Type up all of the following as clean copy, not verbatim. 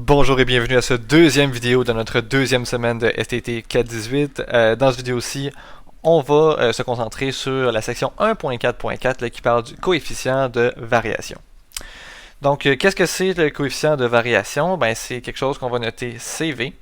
Bonjour et bienvenue à cette deuxième vidéo de notre deuxième semaine de STT 418. Dans cette vidéo-ci, on va se concentrer sur la section 1.4.4 qui parle du coefficient de variation. Donc, qu'est-ce que c'est le coefficient de variation? Ben, c'est quelque chose qu'on va noter CV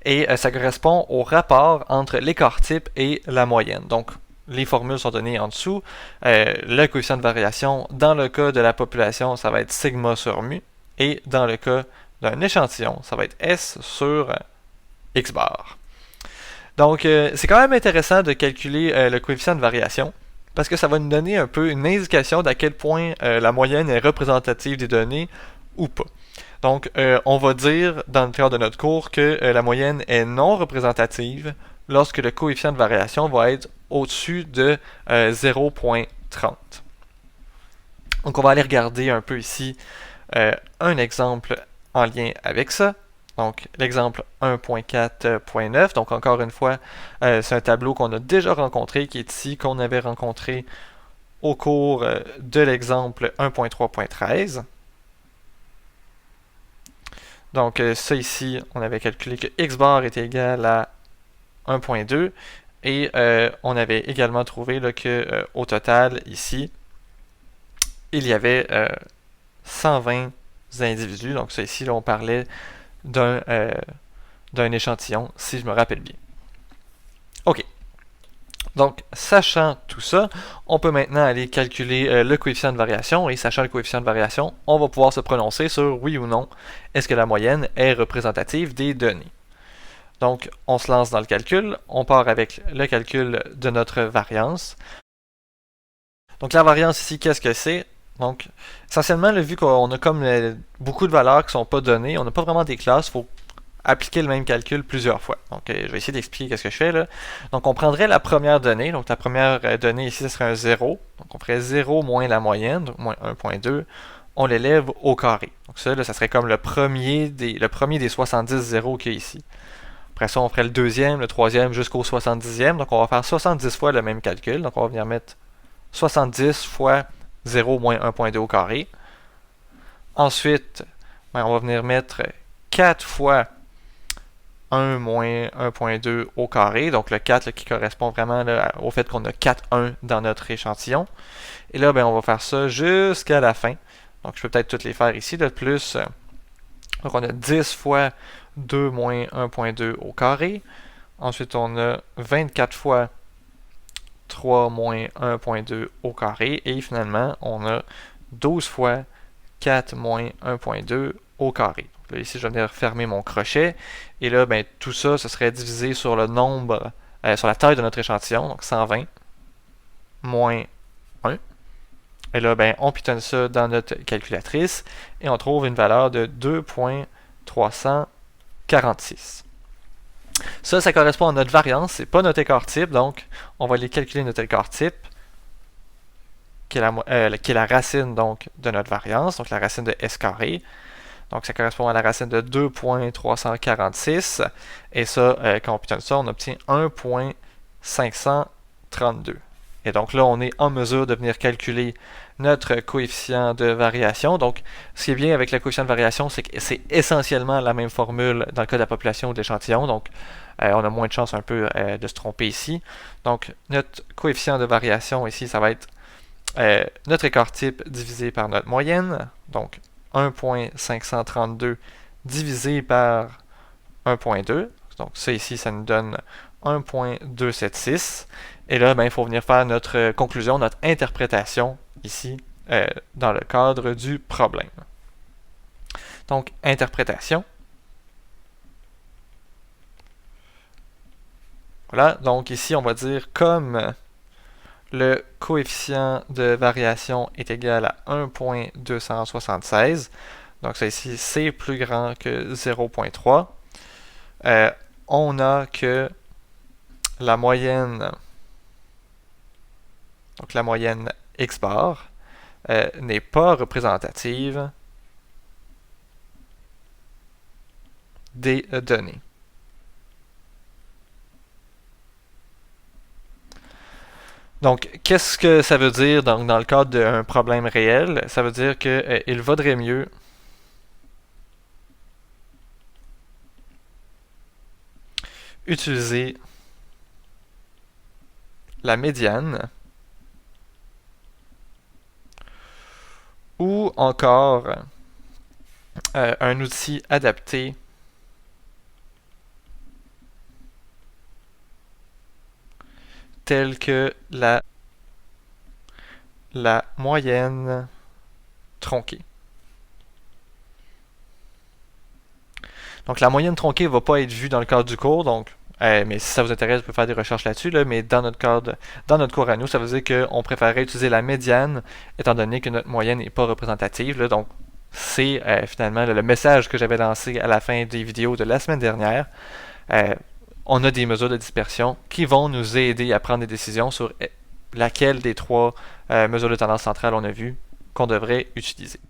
et ça correspond au rapport entre l'écart type et la moyenne. Donc, les formules sont données en dessous. Le coefficient de variation, dans le cas de la population, ça va être sigma sur mu, et dans le cas d'un échantillon, ça va être S sur X bar. Donc, c'est quand même intéressant de calculer le coefficient de variation, parce que ça va nous donner un peu une indication d'à quel point la moyenne est représentative des données ou pas. Donc, on va dire, dans le cadre de notre cours, que la moyenne est non représentative lorsque le coefficient de variation va être au-dessus de 0.30. Donc, on va aller regarder un peu ici un exemple en lien avec ça. Donc, l'exemple 1.4.9. Donc, encore une fois, c'est un tableau qu'on a déjà rencontré, qui est ici, qu'on avait rencontré au cours de l'exemple 1.3.13. Donc, ça ici, on avait calculé que x bar était égal à 1.2 et on avait également trouvé là, que au total, ici, il y avait 120 individus. Donc, ça ici, là, on parlait d'un échantillon, si je me rappelle bien. OK. Donc, sachant tout ça, on peut maintenant aller calculer le coefficient de variation, et sachant le coefficient de variation, on va pouvoir se prononcer sur oui ou non, est-ce que la moyenne est représentative des données. Donc, on se lance dans le calcul, on part avec le calcul de notre variance. Donc, la variance ici, qu'est-ce que c'est? Donc, essentiellement, vu qu'on a comme beaucoup de valeurs qui ne sont pas données, on n'a pas vraiment des classes, il faut appliquer le même calcul plusieurs fois. Donc, je vais essayer d'expliquer qu'est-ce que je fais là. Donc, on prendrait la première donnée. Donc, la première donnée ici, ce serait un 0. Donc, on ferait 0 moins la moyenne, donc moins 1.2. On l'élève au carré. Donc, ça, là, ça serait comme le premier des 70 zéros qu'il y a ici. Après ça, on ferait le deuxième, le troisième jusqu'au 70e. Donc, on va faire 70 fois le même calcul. Donc, on va venir mettre 70 fois 0 moins 1.2 au carré. Ensuite, on va venir mettre 4 fois 1 moins 1.2 au carré, donc le 4 là, qui correspond vraiment là, au fait qu'on a 4 1 dans notre échantillon. Et là, on va faire ça jusqu'à la fin. Donc je peux peut-être toutes les faire ici, de plus. Donc on a 10 fois 2 moins 1.2 au carré. Ensuite, on a 24 fois 3 moins 1.2 au carré. Et finalement, on a 12 fois 4 moins 1.2 au carré. Là, ici, je vais venir fermer mon crochet. Et là, tout ça, ce serait divisé sur le nombre, sur la taille de notre échantillon, donc 120 moins 1. Et là, on pitonne ça dans notre calculatrice et on trouve une valeur de 2.346. Ça correspond à notre variance, c'est pas notre écart type, donc on va aller calculer notre écart type, qui est la racine donc, de notre variance, donc la racine de s carré. Donc, ça correspond à la racine de 2.346. Et ça, quand on pitonne ça, on obtient 1.532. Et donc là, on est en mesure de venir calculer notre coefficient de variation. Donc, ce qui est bien avec le coefficient de variation, c'est que c'est essentiellement la même formule dans le cas de la population ou de l'échantillon. Donc, on a moins de chance un peu de se tromper ici. Donc, notre coefficient de variation ici, ça va être notre écart type divisé par notre moyenne. Donc, 1.532 divisé par 1.2. Donc ça ici, ça nous donne 1.276. Et là, il faut venir faire notre conclusion, notre interprétation ici, dans le cadre du problème. Donc, interprétation. Voilà, donc ici, on va dire comme le coefficient de variation est égal à 1.276. Donc ça ici, c'est plus grand que 0.3. On a que la moyenne, donc la moyenne x bar, n'est pas représentative des données. Donc, qu'est-ce que ça veut dire dans le cadre d'un problème réel? Ça veut dire qu'il vaudrait mieux utiliser la médiane ou encore un outil adapté tel que la moyenne tronquée. Donc la moyenne tronquée ne va pas être vue dans le cadre du cours, donc mais si ça vous intéresse, vous pouvez faire des recherches là-dessus, là, mais dans notre cours à nous, ça veut dire qu'on préférerait utiliser la médiane, étant donné que notre moyenne n'est pas représentative. Là, donc c'est finalement le message que j'avais lancé à la fin des vidéos de la semaine dernière. On a des mesures de dispersion qui vont nous aider à prendre des décisions sur laquelle des trois mesures de tendance centrale on a vu qu'on devrait utiliser.